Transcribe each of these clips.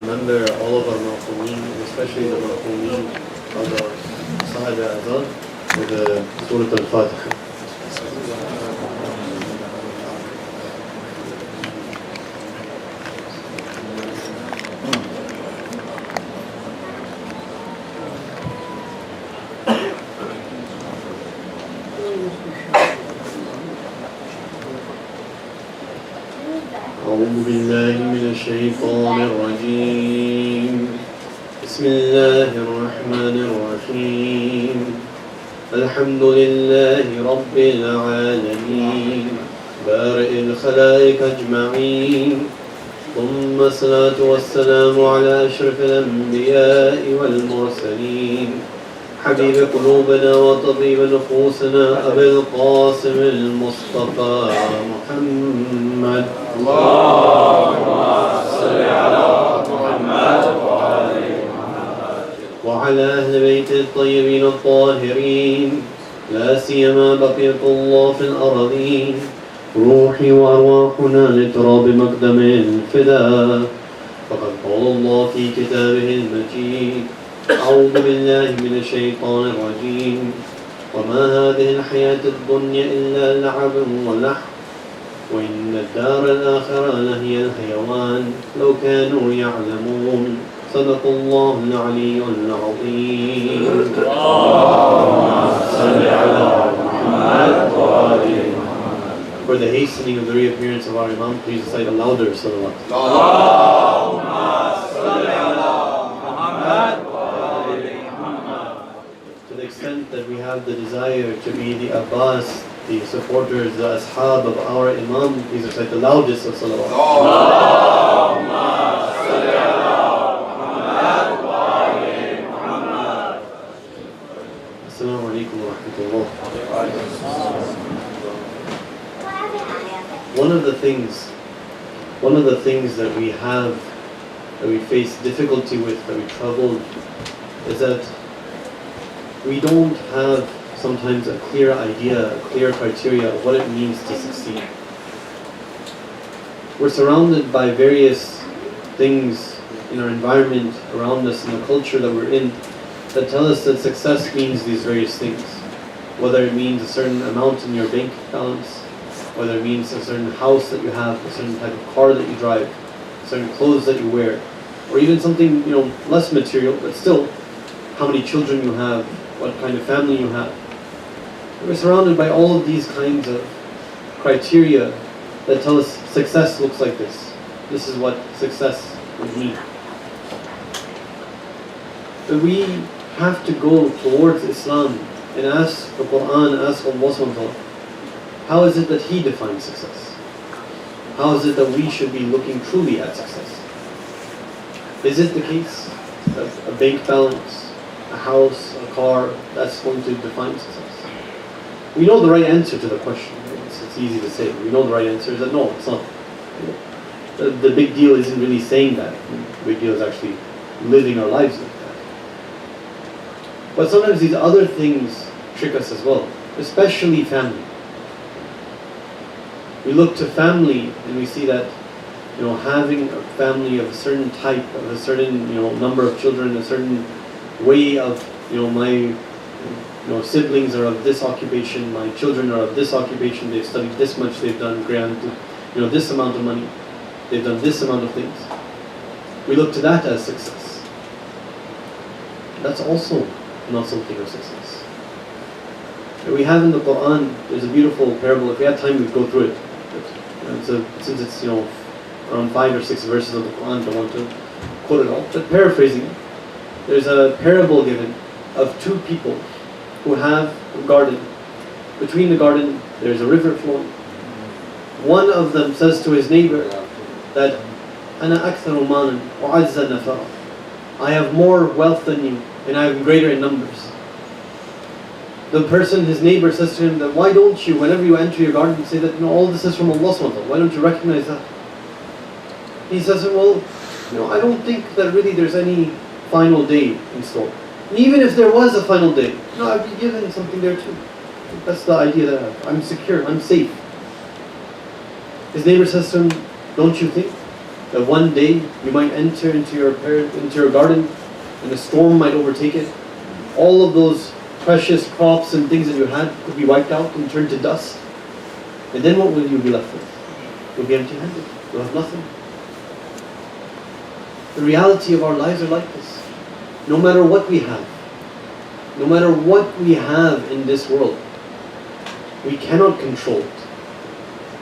Remember all of our marhumeen, especially the marhumeen of our Syed Ashoor with the Surah Al-Fatiha. أعوذ بالله من الشيطان الرجيم بسم الله الرحمن الرحيم الحمد لله رب العالمين بارئ الخلائق أجمعين ثم الصلاة والسلام على أشرف الأنبياء والمرسلين حبيب قلوبنا وطبيب نفوسنا أبي القاسم المصطفى محمد اللهم صل على محمد وعلى أهل بيت الطيبين الطاهرين لا سيما بقية الله في الأرضين روحي وأرواحنا لتراب مقدم الفداء فقد قال الله في كتابه المجيد أعوذ بالله من الشيطان الرجيم وما هذه الحياة الدنيا إلا لعب ولحظ وإن الدار الآخرة لهي الحيوان لو كانوا يعلمون صدق الله العلي العظيم اللهم صل على محمد وآل محمد. For the hastening of the reappearance of our Imam, please recite a louder salawat. اللهم صل على محمد وآل محمد. To the extent that we have the desire to be the Abbas, the supporters, the ashab of our Imam, please recite the loudest of salawat. اللهم صل على محمد وآل محمد. Assalamu alaikum wa rahmatullah. One of the things that we have, that we face difficulty with, that we trouble, is that we don't have sometimes a clear idea, a clear criteria of what it means to succeed. We're surrounded by various things in our environment around us, in the culture that we're in, that tell us that success means these various things. Whether it means a certain amount in your bank balance, whether it means a certain house that you have, a certain type of car that you drive, certain clothes that you wear, or even something less material, but still, how many children you have, what kind of family you have. We're surrounded by all of these kinds of criteria that tell us success looks like this. This is what success would mean. But we have to go towards Islam and ask the Quran, ask Allah SWT, how is it that He defines success? How is it that we should be looking truly at success? Is it the case that a bank balance, a house, a car, that's going to define success? We know the right answer to the question. It's easy to say. We know the right answer is that no, it's not. The big deal isn't really saying that. The big deal is actually living our lives like that. But sometimes these other things trick us as well, especially family. We look to family and we see that having a family of a certain type, of a certain number of children, a certain way of my siblings are of this occupation, my children are of this occupation, they've studied this much, they've done this amount of money, they've done this amount of things. We look to that as success. That's also not something of success. We have in the Quran, there's a beautiful parable. If we had time, we'd go through it. Since it's around 5 or 6 verses of the Quran, I don't want to quote it all. But paraphrasing it, there's a parable given of two people who have a garden. Between the garden, there's a river flowing. One of them says to his neighbor that, "Ana aktharu malan wa azza nafara." I have more wealth than you, and I am greater in numbers. The person, his neighbor, says to him that, why don't you, whenever you enter your garden, say that all this is from Allah SWT? Why don't you recognize that? He says, well, I don't think that really there's any final day in store. And even if there was a final day, I'd be given something there too. That's the idea that I have. I'm secure, I'm safe. His neighbor says to him, don't you think that one day you might enter into your garden and a storm might overtake it. All of those precious crops and things that you had could be wiped out and turned to dust. And then what will you be left with? You'll be empty-handed. You'll have nothing. The reality of our lives are like this. No matter what we have, no matter what we have in this world, we cannot control it.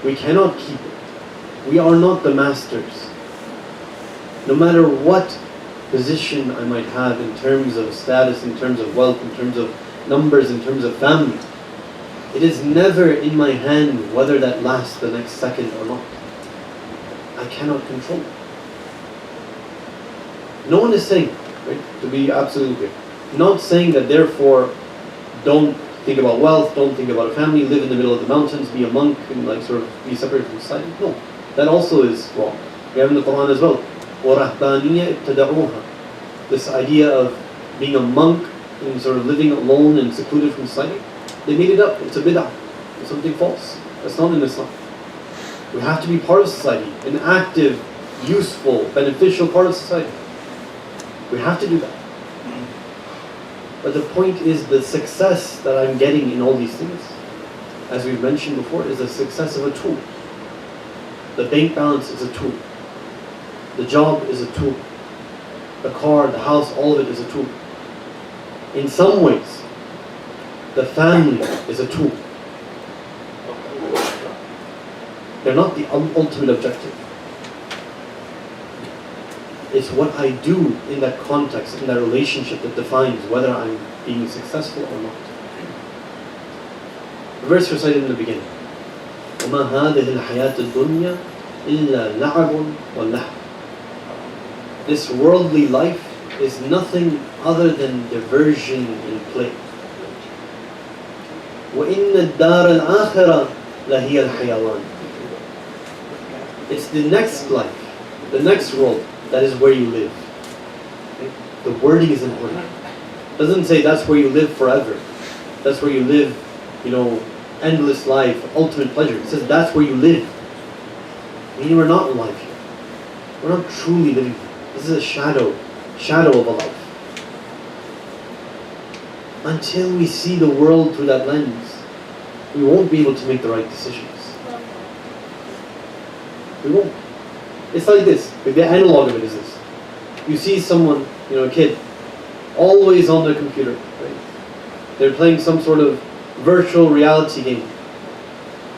We cannot keep it. We are not the masters. No matter what position I might have in terms of status, in terms of wealth, in terms of numbers, in terms of family, it is never in my hand whether that lasts the next second or not. I cannot control it. No one is saying, right, to be absolutely clear, not saying that therefore don't think about wealth, don't think about a family, live in the middle of the mountains, be a monk and like sort of be separated from society. No, that also is wrong. We have in the Quran as well, وَرَهْبَانِيَّ ابْتَدَعُوهَا. This idea of being a monk and sort of living alone and secluded from society, they made it up. It's a bid'ah. It's something false. That's not in Islam. We have to be part of society, an active, useful, beneficial part of society. We have to do that. But the point is, the success that I'm getting in all these things, as we've mentioned before, is the success of a tool. The bank balance is a tool. The job is a tool. The car, the house, all of it is a tool. In some ways, the family is a tool. They're not the ultimate objective. It's what I do in that context, in that relationship, that defines whether I'm being successful or not. The verse recited in the beginning, وَمَا هَذِهِ الْحَيَاةُ الدُّنْيَا إِلَّا لَعَبٌ وَلَهْوٌ. This worldly life is nothing other than diversion and play. وَإِنَّ الدَّارَ الْآخِرَةَ لَهِيَ الْحَيَوَانِ. It's the next life, the next world, that is where you live. The wording is important. It doesn't say that's where you live forever. That's where you live, endless life, ultimate pleasure. It says that's where you live. Meaning we're not alive here. We're not truly living here. This is a shadow of a life. Until we see the world through that lens, we won't be able to make the right decisions. We won't. It's like this. The analog of it is this. You see someone, a kid, always on their computer, right? They're playing some sort of virtual reality game.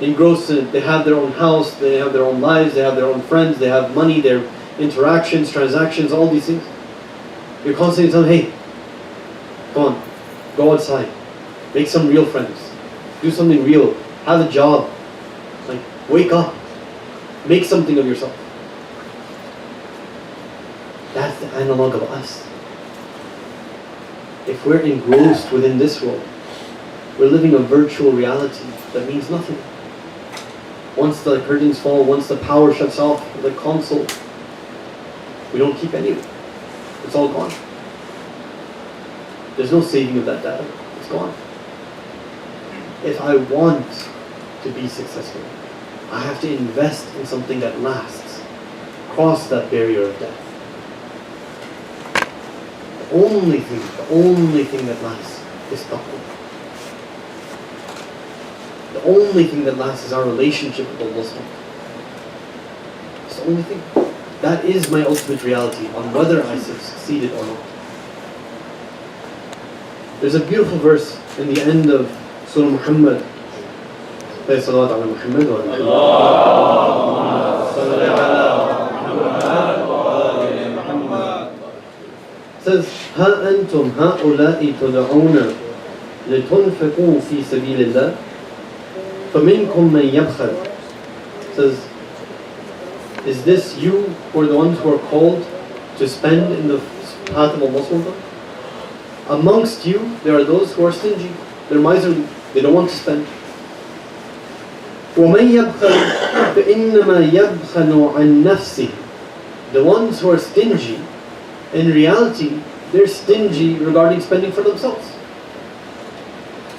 Engrossed in it. They have their own house, they have their own lives, they have their own friends, they have money, their interactions, transactions, all these things. You're constantly telling them, hey, come on, go outside, make some real friends, do something real, have a job, like wake up, make something of yourself. That's the analog of us. If we're engrossed within this world, we're living a virtual reality that means nothing. Once the curtains fall, once the power shuts off the console, we don't keep any of it. It's all gone. There's no saving of that data. It's gone. If I want to be successful, I have to invest in something that lasts, cross that barrier of death. The only thing that lasts is taqwa. The only thing that lasts is our relationship with Allah subhanahu. It's the only thing. That is my ultimate reality on whether I succeeded or not. There's a beautiful verse in the end of Surah Muhammad. It says, ها أنتم هؤلاء تدعون لتنفقوا في سبيل الله فمنكم من يبخل. It says, is this you who are the ones who are called to spend in the path of Allah? Amongst you, there are those who are stingy, they're miserly, they don't want to spend. وَمَنْ يَبْخَلْ فَإِنَّمَا يَبْخَلُ عَنْ نَفْسِهِ. The ones who are stingy, in reality, they're stingy regarding spending for themselves.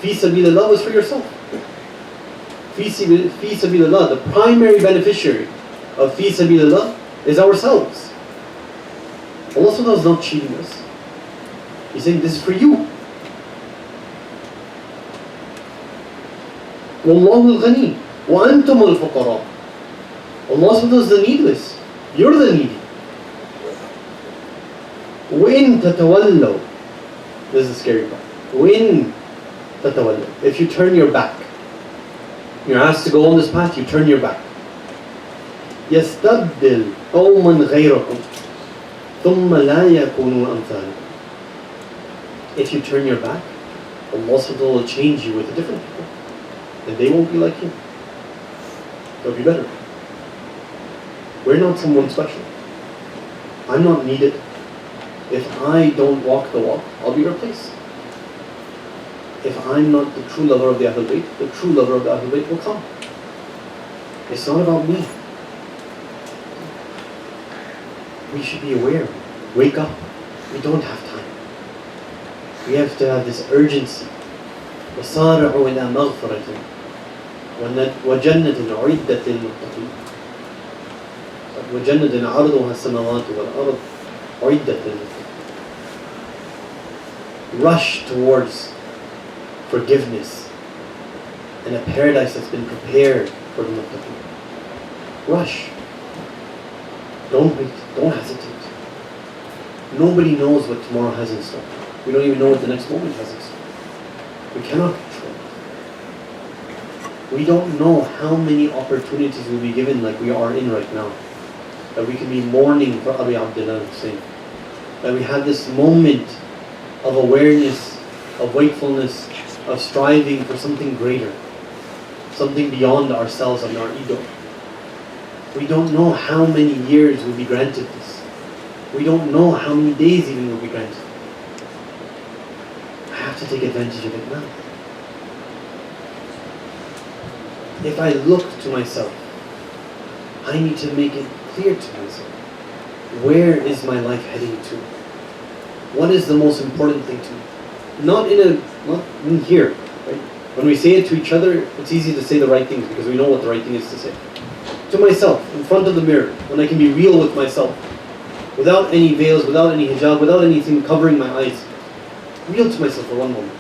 Fi sabilillah was for yourself. Fi sabilillah, the primary beneficiary of Fi sabilillah is ourselves. Allah subhanahu wa ta'ala is not cheating us. He's saying this is for you. وَاللَّهُ الْغَنِيُّ وَأَنْتُمُ الْفُقَرَاءُ. Allah subhanahu wa ta'ala is the needless. You're the needy. وَإِن تَتَوَلَّوْا. This is the scary part. وَإِن تَتَوَلَّوْا. If you turn your back, you're asked to go on this path, you turn your back. يَسْتَبْدِلْ قَوْمًا غَيْرَكُمْ ثُمَّ لَا يَكُونُوا أَمْثَالَكُمْ. If you turn your back, Allah subhanahu wa ta'ala will change you with a different people. And they won't be like you. They'll be better. We're not someone special. I'm not needed. If I don't walk the walk, I'll be replaced. If I'm not the true lover of the Ahlul Bayt, the true lover of the Ahlul Bayt will come. It's not about me. We should be aware. Wake up. We don't have time. We have to have this urgency. وَصَارِعُوا إِلَى مَغْفِرَةٍ وَجَنَّةٍ عُدَّةٍ لِلْمُتَّقِينَ وَجَنَّةٍ عَرْضُهَا السَّمَاوَاتُ وَالْأَرْضُ عُدَّةٍ لِلْمُتَّقِينَ. Rush towards forgiveness and a paradise that's been prepared for the muttaqin. Rush. Don't wait. Don't hesitate. Nobody knows what tomorrow has in store. We don't even know what the next moment has in store. We cannot control it. We don't know how many opportunities we'll be given like we are in right now. That we can be mourning for Abi Abdullah Hussein. That we have this moment of awareness, of wakefulness, of striving for something greater. Something beyond ourselves and our ego. We don't know how many years we'll be granted this. We don't know how many days even we'll be granted. I have to take advantage of it now. If I look to myself, I need to make it clear to myself. Where is my life heading to? What is the most important thing to me? Not in here, right? When we say it to each other, it's easy to say the right things because we know what the right thing is to say. To myself, in front of the mirror, when I can be real with myself, without any veils, without any hijab, without anything covering my eyes. Real to myself for one moment.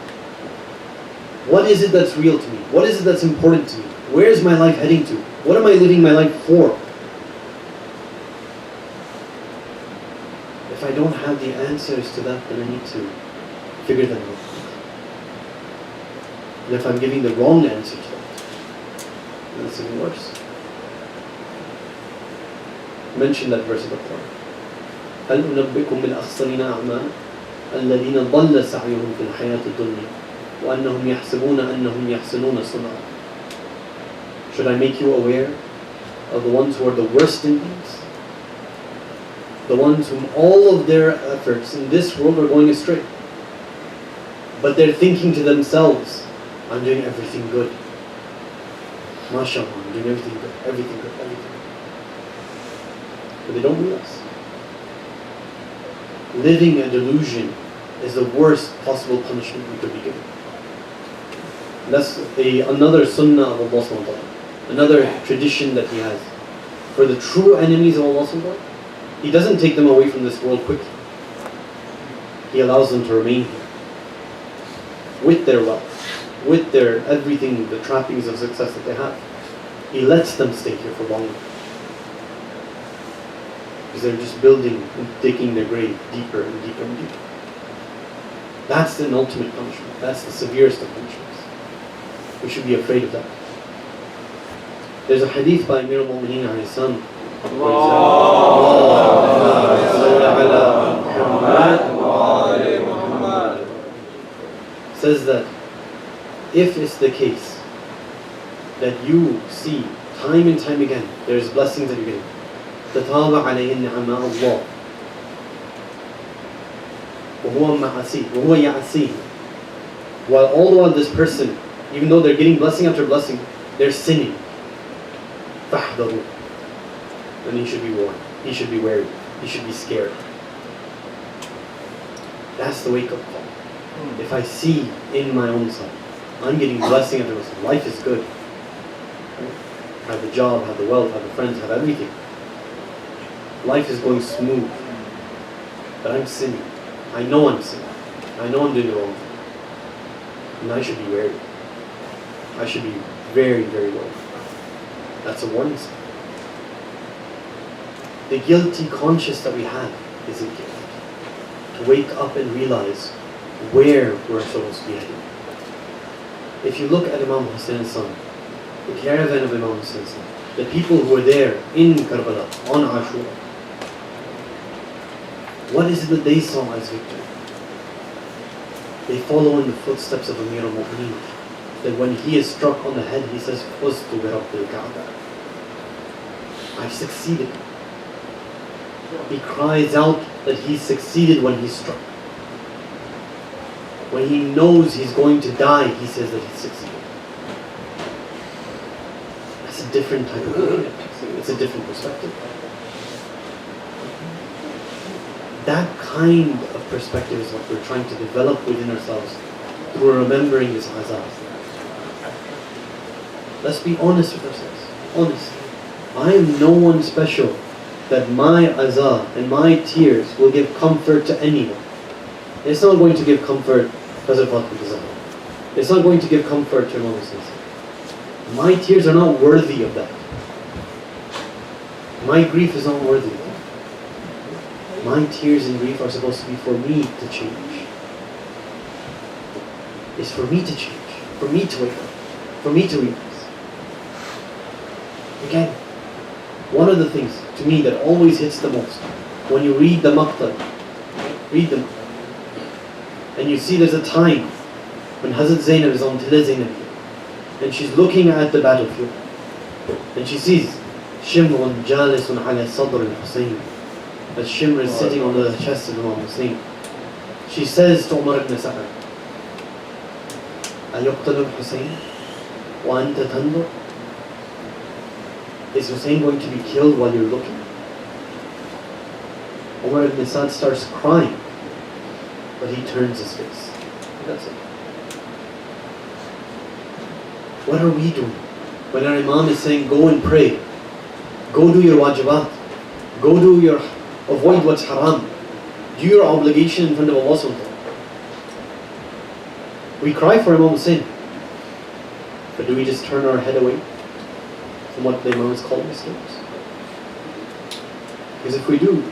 What is it that's real to me? What is it that's important to me? Where is my life heading to? What am I living my life for? If I don't have the answers to that, then I need to figure them out. And if I'm giving the wrong answer to that, then it's even worse. Mention that verse of the Quran. هل أنبئكم بالأخسرين أعمالا الذين ضل سعيهم في الحياة الدنيا وأنهم يحسبون أنهم يحسنون صنعا. Should I make you aware of the ones who are the worst in things? The ones whom all of their efforts in this world are going astray. But they're thinking to themselves, I'm doing everything good. MashaAllah, I'm doing everything good, everything good, everything good. But they don't realize. Living a delusion is the worst possible punishment we could be given. And that's another sunnah of Allah subhanahu wa ta'ala. Another tradition that He has. For the true enemies of Allah subhanahu wa ta'ala, He doesn't take them away from this world quickly. He allows them to remain here. With their wealth, with their everything, the trappings of success that they have. He lets them stay here for longer. Because they're just building and digging their grave deeper and deeper and deeper. That's the ultimate punishment. That's the severest of punishments. We should be afraid of that. There's a hadith by Amir al-Mu'mineen alayhi salam. Says that if it's the case that you see time and time again, there's blessings that you're getting. تتابع عليه نعماء الله وهو يعصيه. While all the while this person, even though they're getting blessing after blessing, they're sinning. فاحذروا. Then he should be warned. He should be wary. He should be scared. That's the wake-up call. If I see in my own self, I'm getting blessing after blessing. Life is good. Right? I have the job, have the wealth, have the friends, have everything. life is going smooth, but I'm sinning. I know I'm sinning. I know I'm doing the wrong thing. And I should be wary. I should be very, very wary. That's a warning sign. The guilty conscience that we have is a gift. To wake up and realize where we're supposed to be heading. If you look at Imam Hussein's son, the caravan of Imam Hussein's son, the people who were there in Karbala on Ashura, what is it that they saw as victory? They follow in the footsteps of Amir al-Mu'mineen. That when he is struck on the head, he says, "Fuztu bi Rabbil Kaaba." I've succeeded. He cries out that he succeeded when he's struck. When he knows he's going to die, he says that he's succeeded. That's a different type of way. It's a different perspective. That kind of perspective is what we're trying to develop within ourselves through remembering this azab. Let's be honest with ourselves. Honest. I am no one special that my azab and my tears will give comfort to anyone. It's not going to give comfort because of Fatima Zahra. It's not going to give comfort to Imam Hussein. My tears are not worthy of that. My grief is not worthy of that. My tears and grief are supposed to be for me to change. It's for me to change. For me to wake up. For me to realize. Again, one of the things to me that always hits the most, when you read the maqtal, read them, and you see there's a time when Hazrat Zainab is on Tila Zainabiya, and she's looking at the battlefield, and she sees Shimrun jalisun ala sadr al-Husayn, that Shimr is sitting on the chest of Imam Hussein. She says to Umar ibn Sa'ad, "Ayuqtal al-Husayn wa anta tandur?" Is Hussein going to be killed while you're looking? Umar ibn Sa'ad starts crying, but he turns his face. That's it. What are we doing? When our Imam is saying, go and pray, go do your wajibat, go do your, avoid what's haram, do your obligation in front of Allah subhanahu wa ta'ala. We cry for Imam Hussein, but do we just turn our head away from what the Imam is calling us to? Because if we do,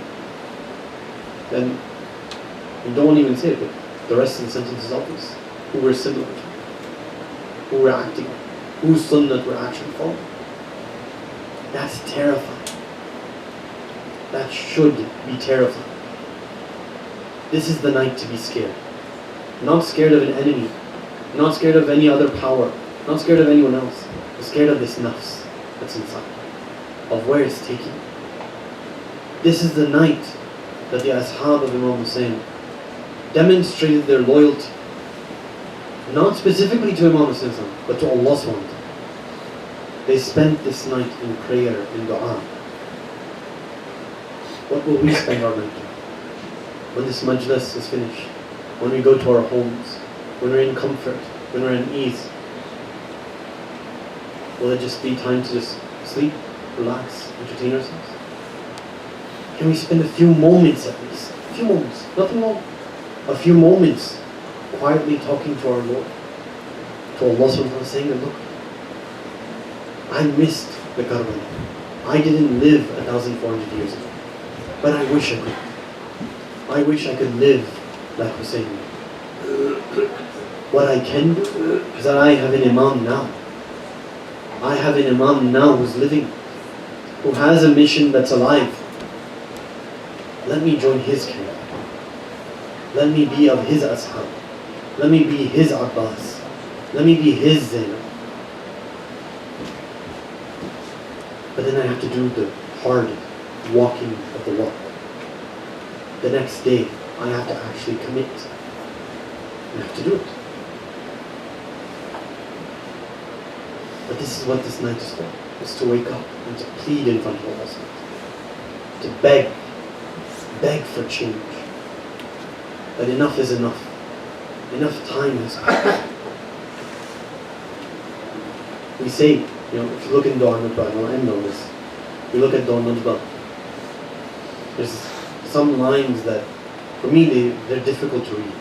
then we don't even say it, but the rest of the sentence is obvious. Who we're similar to, who we're acting on, whose sunnah we're actually following. That's terrifying. That should be terrifying. This is the night to be scared. Not scared of an enemy, not scared of any other power, not scared of anyone else, but scared of this nafs that's inside, of where it's taking. This is the night that the ashab of Imam Hussein demonstrated their loyalty, not specifically to Imam Hussein, but to Allah subhanahu wa ta'ala. They spent this night in prayer, in dua. What will we spend our night on? When this majlis is finished, when we go to our homes, when we're in comfort, when we're in ease, will it just be time to just sleep, relax, entertain ourselves? Can we spend a few moments at least, a few moments, nothing more, a few moments quietly talking to our Lord, to Allah subhanahu wa ta'ala, saying, look, I missed the Karbala. I didn't live 1,400 years ago, but I wish I could. I wish I could live like Hussein. What I can do is that I have an Imam now. I have an Imam now who's living, who has a mission that's alive. Let me join his camp. Let me be of his ashab. Let me be his Abbas. Let me be his Zainab. But then I have to do the hard walking of the walk. The next day, I have to actually commit. I have to do it. But this is what this night is for. Is to wake up and to plead in front of Allah. To beg for change. That enough is enough. Enough time has passed. We say, if you look in Dua Nujba, and I'll end on this. We look at Dua Nujba. There's some lines that, for me, they're difficult to read.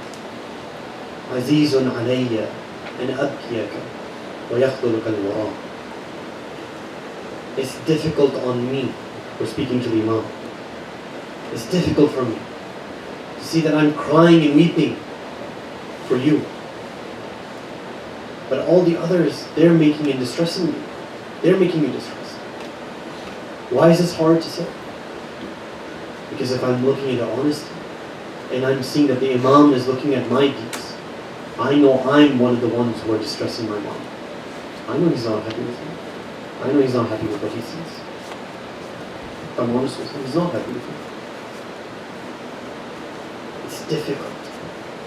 عزيز علي أن أبكيك ويخذلك الوراء. It's difficult on me, we're speaking to the Imam. It's difficult for me to see that I'm crying and weeping for you. But all the others, they're making and distressing me. They're making me distressed. Why is this hard to say? Because if I'm looking at the honesty, and I'm seeing that the Imam is looking at my deeds, I know I'm one of the ones who are distressing my mom. I know he's not happy with me. I know he's not happy with what he sees. If I'm honest with him, he's not happy with me. It's difficult,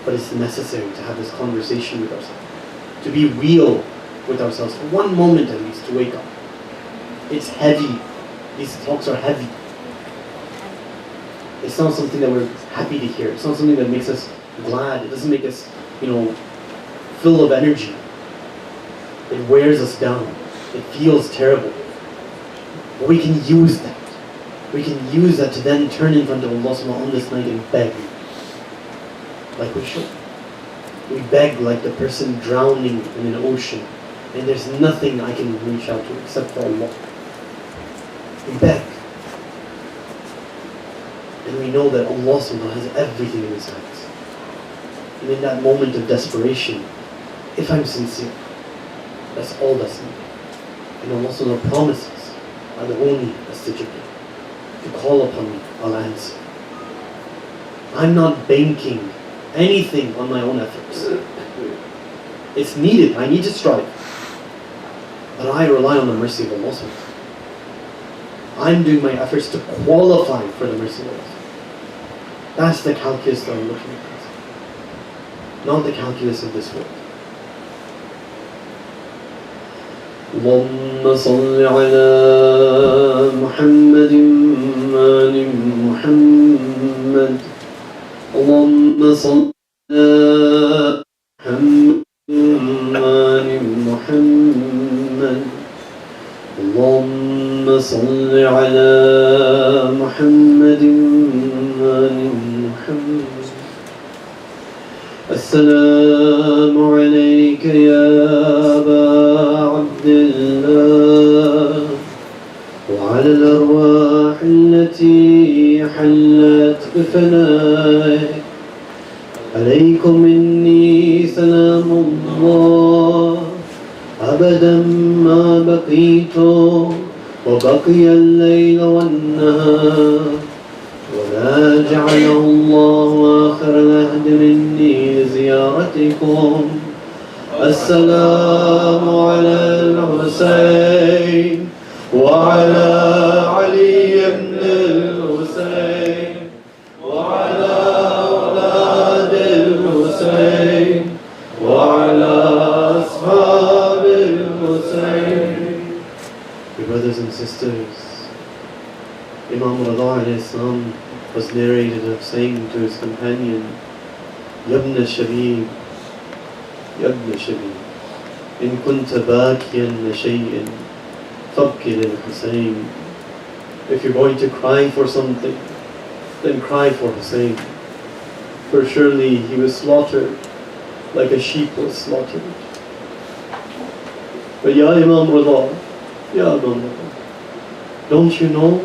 but it's necessary to have this conversation with ourselves. To be real with ourselves for one moment at least, to wake up. It's heavy. These talks are heavy. It's not something that we're happy to hear. It's not something that makes us glad. It doesn't make us, full of energy. It wears us down. It feels terrible. But we can use that. We can use that to then turn in front of Allah subhanahu on this night and beg. Like we should. We beg like the person drowning in an ocean, and there's nothing I can reach out to except for Allah. We beg. And we know that Allah subhanahu has everything in His hands. And in that moment of desperation, if I'm sincere, that's all that's needed. And Allah subhanahu promises, Ad'uni astajib lakum. To call upon me, I'll answer. I'm not banking anything on my own efforts. It's needed, I need to strive. But I rely on the mercy of Allah subhanahu. I'm doing my efforts to qualify for the mercy of Allah. That's the calculus that I'm looking at. Not the calculus of this world. اللهم صل على محمد وآل محمد. اللهم صل على محمد وآل محمد. اللهم صل على محمد وآل محمد. السلام عليك يا أبا عبد الله وعلى الأرواح التي حلت بفنائك. عليكم مني سلام الله أبدا ما بقيت وبقي الليل والنهار، ولا جعله الله آخر العهد مني لزيارتكم. السلام على الحسين وعلى علي بن الحسين وعلى أولاد الحسين وعلى أصحاب الحسين. Your brothers and sisters, Imam Rada was narrated of saying to his companion, Yabna Shabib, Yabna Shabib, in kunta bakiyan li shay'in fabki lil Husayn. If you're going to cry for something, then cry for Husayn. For surely he was slaughtered like a sheep was slaughtered. But Ya Imam Rada, Ya Imam Rada, don't you know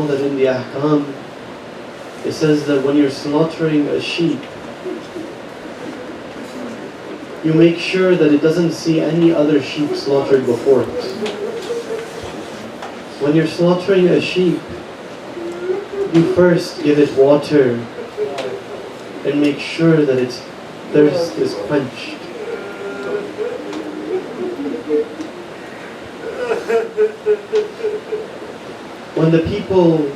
that in the Ahkam it says that when you're slaughtering a sheep, you make sure that it doesn't see any other sheep slaughtered before it. When you're slaughtering a sheep, you first give it water and make sure that its thirst is quenched. When the people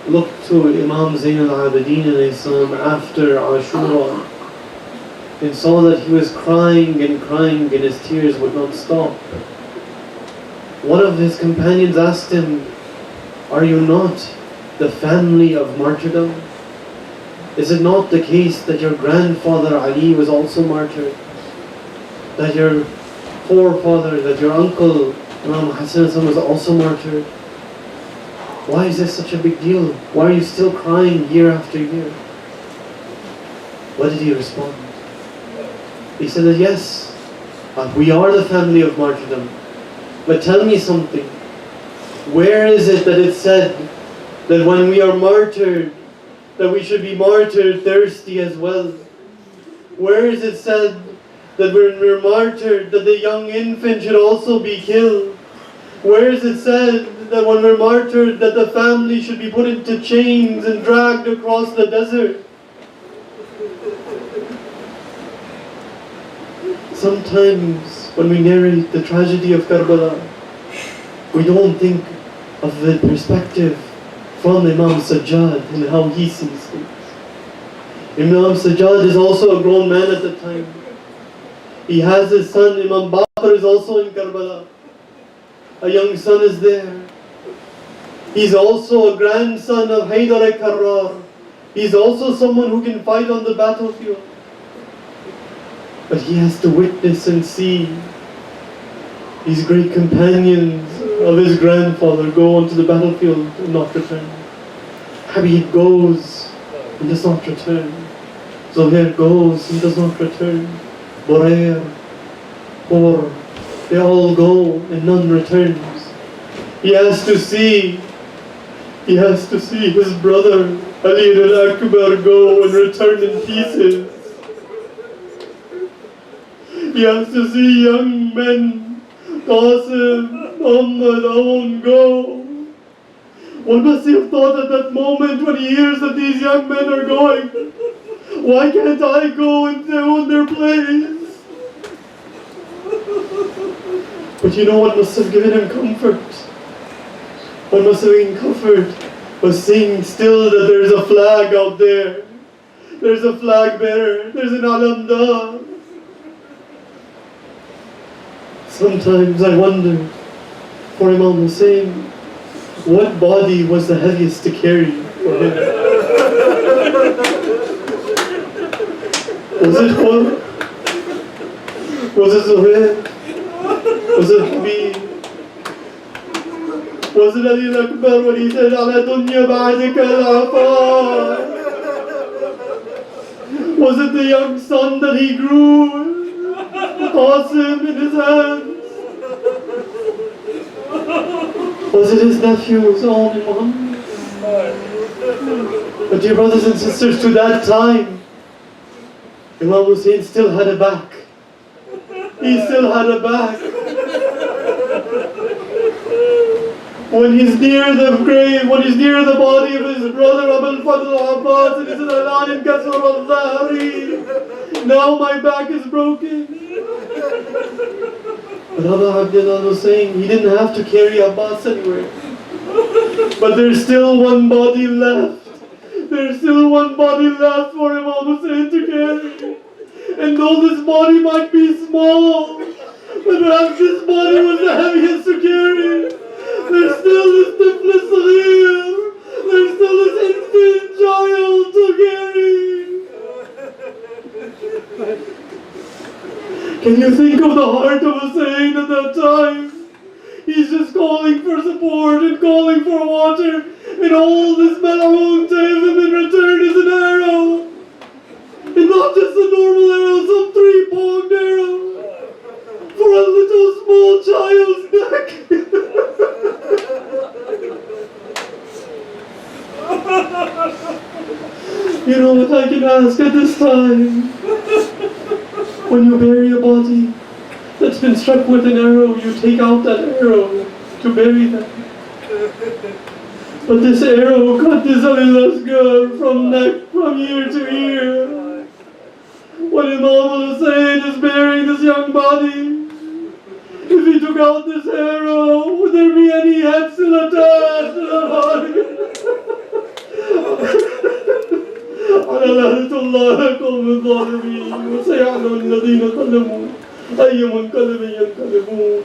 looked to Imam Zain al-Abidin after Ashura and saw that he was crying and his tears would not stop, one of his companions asked him, "Are you not the family of martyrdom? Is it not the case that your grandfather Ali was also martyred? That your forefather, that your uncle Imam Hassan was also martyred?" Why is this such a big deal? Why are you still crying year after year? What did he respond? He said that yes, we are the family of martyrdom. But tell me something. Where is it that it said that when we are martyred, that we should be martyred thirsty as well? Where is it said that when we're martyred, that the young infant should also be killed? Where is it said that when we're martyred, that the family should be put into chains and dragged across the desert? Sometimes when we narrate the tragedy of Karbala, we don't think of the perspective from Imam Sajjad and how he sees things. Imam Sajjad is also a grown man at the time. He has his son, Imam Baqir is also in Karbala. A young son is there. He's also a grandson of Haydar al-Karrar. He's also someone who can fight on the battlefield. But he has to witness and see these great companions of his grandfather go onto the battlefield and not return. Habib goes and does not return. Zuhair goes and does not return. Burair, Hor, they all go and none returns. He has to see his brother Ali al-Akbar go and return in pieces. He has to see young men, Qasim, Muhammad, Aoun go. One must have thought at that moment when he hears that these young men are going, why can't I go and do in their place? But you know what must have given him comfort? What must have given comfort was seeing still that there's a flag out there. There's a flag bearer. There's an alamdar. Sometimes I wonder, for Imam Hussein, what body was the heaviest to carry for him? Was it Hor? Was it Zuhair? Was it Habib? Was it Ali al-Akbar when he said, "Ala dunya ba'dika al-afar"? Was it the young son that he grew, Qasim in his hands? Was it his nephews, only Muhammad? But dear brothers and sisters, to that time, Imam Hussein still had a back. He still had a back. When he's near the grave, when he's near the body of his brother Abul Fadl Abbas, and he said, "Alan kasur al-zahri." Now my back is broken. But Abba Abdullah was saying he didn't have to carry Abbas anywhere. But there's still one body left. There's still one body left for Imam Hussein to carry. And though this body might be small, but perhaps this body was the heaviest to carry. There's still this tiflis saghir. There's still this infant child to carry. Can you think of the heart of Hussein at that time? He's just calling for support and calling for water, and all this mal'oon to him in return is an arrow. And not just a normal arrow, some three-pronged arrow for a little small child's neck. You know what I can ask at this time? When you bury a body that's been struck with an arrow, you take out that arrow to bury them. But this arrow cut this al-Asghar from neck, from ear to ear. When Imam Hussein is burying this young body, if he took out this arrow, would there be any head still attached to the body? على لعنة الله قوم الظالمين وسيعلم الذين ظلموا أي منقلب ينقلبون.